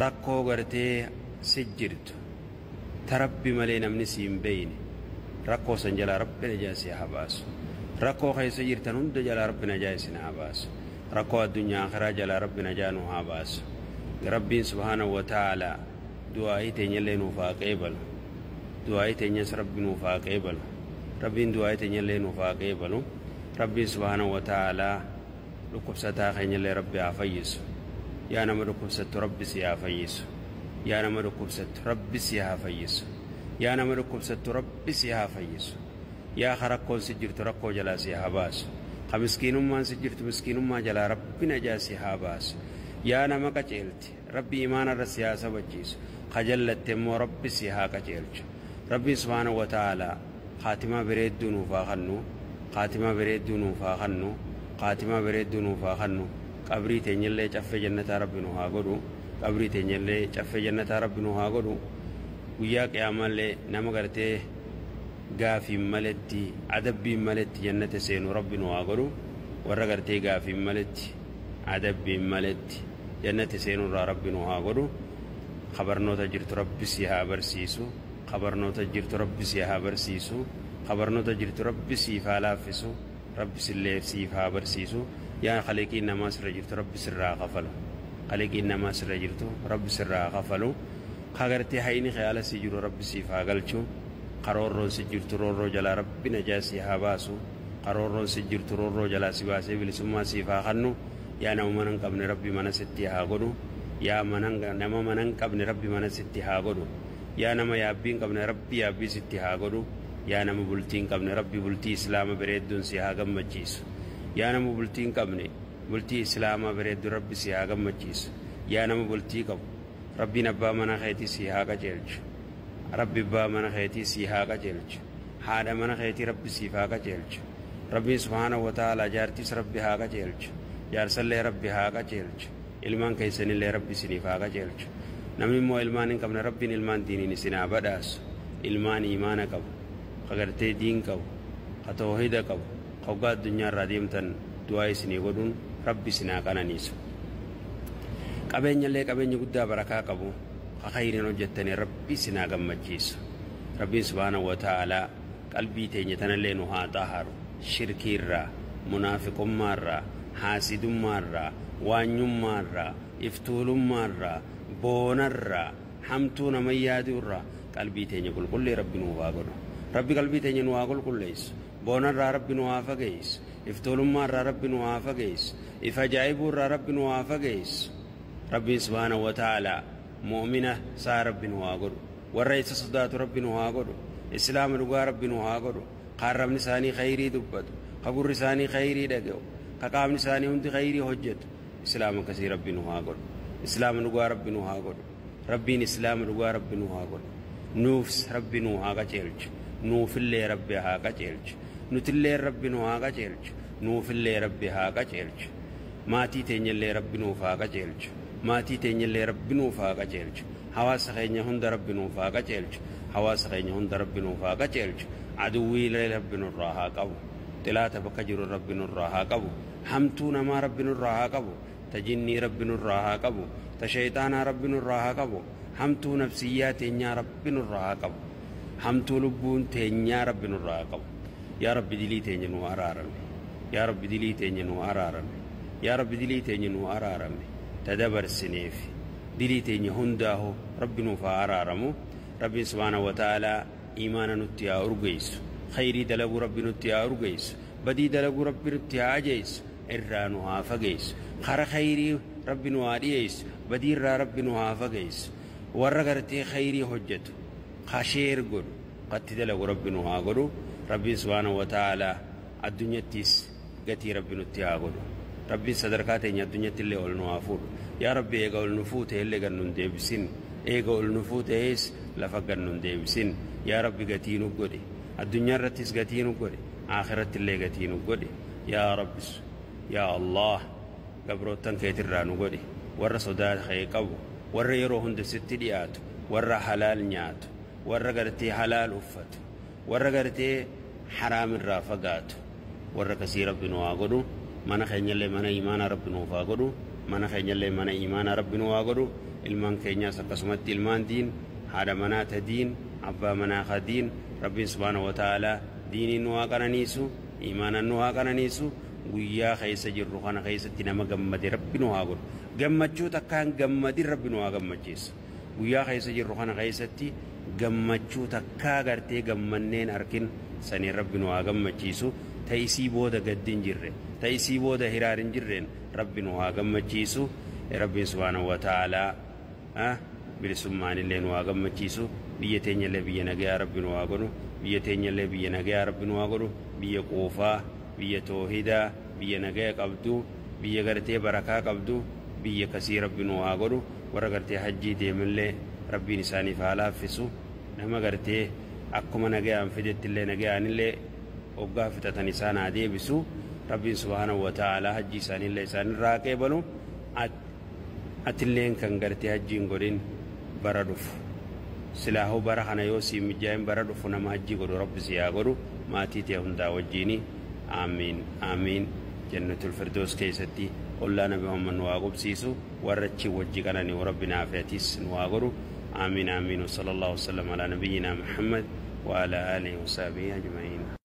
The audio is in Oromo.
rakkoo gartee si jirtu tarabbi malee namni si hin beeyne rakkoo san jalaa rabbi najaa si haa baasu rakkoo keessa jirtan hunda jalaa rabbi najaa isin haa baasu rakkoo addunyaa akhiraa jalaa rabbi najaa nu haa baasu rabbiin subhaanahu wa ta'aalaa du'aa'ii teenyallee nuuf haa qeebalu du'aa'ii teenyas rabbi nuuf haa qeebalu rabbiin du'aa'ii teenyallee nuuf haa qeebalu rabbiin subhaanahu wa ta'aalaa dhukkubsataa keenyallee rabbi haa fayyisu yaa nama dhukkubsattu rabbi si haa fayyisu yaa nama dhukkubsattu rabbi si haa fayyisu yaa nama dhukkubsattu rabbi si haa fayyisu yaa rakkoon si jirtu rakkoo jalaa si haa baasu ka miskiinummaan si jirtu miskiinummaa jalaa rabbi najaa si haa baasu yaa nama qaceelti rabbi imaana irra si haa sabachiisu ka jallatte immoo rabbi si haa qaceelchu rabbiin subhaanahu wa ta'aalaa qaatimaa bareedduu nuuf haa kennu qaatimaa bareedduu nuuf haa kennu qaatimaa bareedduu nuuf haa kennu qabrii teenyallee caffee jannataa rabbi nu haa godhu qabrii teenyallee caffee jannataa rabbi nu haa godhu guyyaa qiyaamallee nama gartee gaafiin maletti adabbiin maletti jannata seenu rabbi nu haa godhu warra gartee gaafiin maletti adabbiin maletti jannata seenu irraa rabbi nu haa godhu khabarnoota jirtu rabbi si haa barsiisu khabarnoota jirtu rabbi si haa barsiisu khabarnoota jirtu rabbi siif haa laaffisu rabbi sillee siif haa barsiisu yaa khaliqiin namaa sirra jirtu rabbi sirraa kafalu khaliqiin namaa sirra jirtu rabbi sirraa kafalu kagartee hayni khayala si jiru rabbi siif haa galchu qaroorroon si jirtu roorroo jalaa rabbi najaa si haa baasu qaroorroon si jirtu roorroo jalaa si baasee bilisummaa siif haa kennu yaa nama mana hin qabne rabbi mana sitti haa godhu yaa nama mana hin qabne rabbi mana sitti haa godhu yaa nama yaabbii hin qabne rabbi yaabbii sitti haa godhu yaa nama bultii hin qabne rabbi bultii islaama bareedduun si haa gammachiisu yaa nama bultii hin qabne bultii islaamaa bareeddu rabbi si haa gammachiisu yaa nama bultii qabu rabbiin abbaa mana keetii si haa qajeelchu rabbi abbaa mana keetii si haa qajeelchu haadha mana keetii rabbi siif haa qajeelchu rabbiin subhaanahu wa ta'aalaa jaartiis rabbi haa qajeelchu jaarsallee rabbi haa qajeelchu ilmaan keessanillee rabbi isiniif haa qajeelchu namni immoo ilmaan hin qabne rabbiin ilmaan diiniin isin haa badhaasu ilmaan iimaana qabu kagartee diin qabu ka tawhiida qabu hoggaa addunyaa irraa deemtan du'aa isinii godhuun rabbi isin haa qananiisu qabeenyallee qabeenya guddaa barakaa qabu ka khayriin hojjettanii rabbi isin haa gammachiisu rabbiin subhaanahu wa ta'aalaa qalbii teenya tanallee nu haa xaaharu shirkiirraa munaafiqummaarraa haasidummaarraa waanyummaarraa iftuulummaarraa boonarraa hamtuu nama yaaduurraa qalbii teenya qulqullee rabbi nu haa godhu rabbi qalbii teenya nu haa qulqulleessu boonarraa rabbi nu haa fageessu iftuulummaarraa rabbi nu haa fageessu ifa ajaa'ibuurraa rabbi nu haa fageessu rabbiin subhaanahu wa ta'aalaa mu'mina saa rabbi nu haa godhu warra isa sodaatu rabbi nu haa godhu islaama dhugaa rabbi nu haa godhu qaarrabni isaanii khayrii dubbatu ka gurri isaanii khayrii dhaga'u ka qaamni isaanii hundi khayrii hojjetu islaama akkasii rabbi nu haa godhu islaama dhugaa rabbi nu haa godhu rabbiin islaama dhugaa rabbi nu haa godhu nuufs rabbi nu haa qajeelchu nuufillee rabbi haa qajeelchu nutillee rabbi nu haa qajeelchu nuufillee rabbi haa qajeelchu maatii teenyallee rabbi nuuf haa qajeelchu maatii teenyallee rabbi nuuf haa qajeelchu hawaasa keenya hunda rabbi nuuf haa qajeelchu hawaasa keenya hunda rabbi nuuf haa qajeelchu aduwwiilee rabbi nurraa haa qabu xilaata bakka jiru rabbi nurraa haa qabu hamtuu namaa rabbi nurraa haa qabu tajinnii rabbi nurraa haa qabu ta shayxaanaa rabbi nurraa haa qabu hamtuu nafsiyyaa teenyaa rabbi nurraa haa qabu hamtuu lubbuun teenyaa rabbi nurraa haa qabu yaa rabbi dilii teenya nu araarame yaa rabbi dilii teenya nu araarame yaa rabbi dilii teenya nu araarame tadabarsineef dilii teenya hundaahu rabbi nuuf haa araaramu rabbiin subhaanahu wa ta'aalaa iimaana nutti haa urgeessu khayrii dalaguu rabbi nutti haa urgeessu badii dalaguu rabbi nutti haa ajeessu irraa nu haa fageessu kara khayrii rabbi nu haa dhiyeessu badii irraa rabbi nu haa fageessu warra gartee khayrii hojjetu kasheer godhu qatti dalagu rabbi nu haa godhu rabbiin subhaanahu wa ta'aalaa addunyattis gatii rabbi nutti haa godhu rabbiin sadarkaa teenya addunyatti illee ol nu haa fuudhu yaa rabbi eega ol nu fuute illee gan nun deebisin eega ol nu fuutees lafa gan nun deebisin yaa rabbi gatii nu godhe addunyaa irrattis gatii nu godhe aakhirratti illee gatii nu godhe yaa rabbi yaa allah gabrootan keetirraa nu godhe warra sodaa kee qabu warra yeroo hunda sitti dhiyaatu warra halaal nyaatu warra gartee halaal uffatu warra gartee haraam irraa fagaatu warra kasii rabbi nu haa godhu mana keenyallee mana iimaanaa rabbi nuuf haa godhu mana keenyallee mana iimaanaa rabbi nu haa godhu ilmaan keenyaas akkasumatti ilmaan diin haadha manaata diin abbaa manaa diin rabbiin subhaanahu wa ta'aalaa diiniin nu haa qananiisu iimaanan nu haa qananiisu guyyaa keessa jirru kana keessatti nama gammade rabbi nu haa godhu gammachuu takkaan gammadin rabbi nu haa gammachiisu guyyaa keessa jirru kana keessatti gammachuu takkaa gartee gammanneen arkin sanii rabbi nu haa gammachiisu ta'isii booda gaddin jirre ta'isii booda hiraarin jirreen rabbi nu haa gammachiisu rabbiin subhaanahu wa ta'aalaa bilisummaanillee nu haa gammachiisu biyya teenyallee biyya nagayaa rabbi nu haa godhu biyya teenyallee biyya nagayaa rabbi nu haa godhu biyya quufaa biyya toohidaa biyya nagaya qabdu biyya gartee barakaa qabdu biyya kasii rabbi nu haa godhu warra gartee hajjii deemillee rabbiin isaaniif haa laaffisu nama gartee akkuma nagayaan fidettillee nagayaanillee hoggaa fixatan isaan haa deebisu rabbiin subhaanahu wa ta'aalaa hajjii isaanillee isaanirraa qeebalu atilleen kan gartee hajjiin godhin bara dhufu silaahu bara kana yoo sii mijaa'in bara dhufu nama hajjii godhu rabbi si haa godhu maatii tee hundaa wajjiini آمين آمين جنة الفردوس كيستي قلنا نبي محمد نواقبسيسو ورتشي وجيكنا وربنا عافيتيس نواقرو آمين آمين وصلى الله وسلم على نبينا محمد وعلى آله وصحبه أجمعين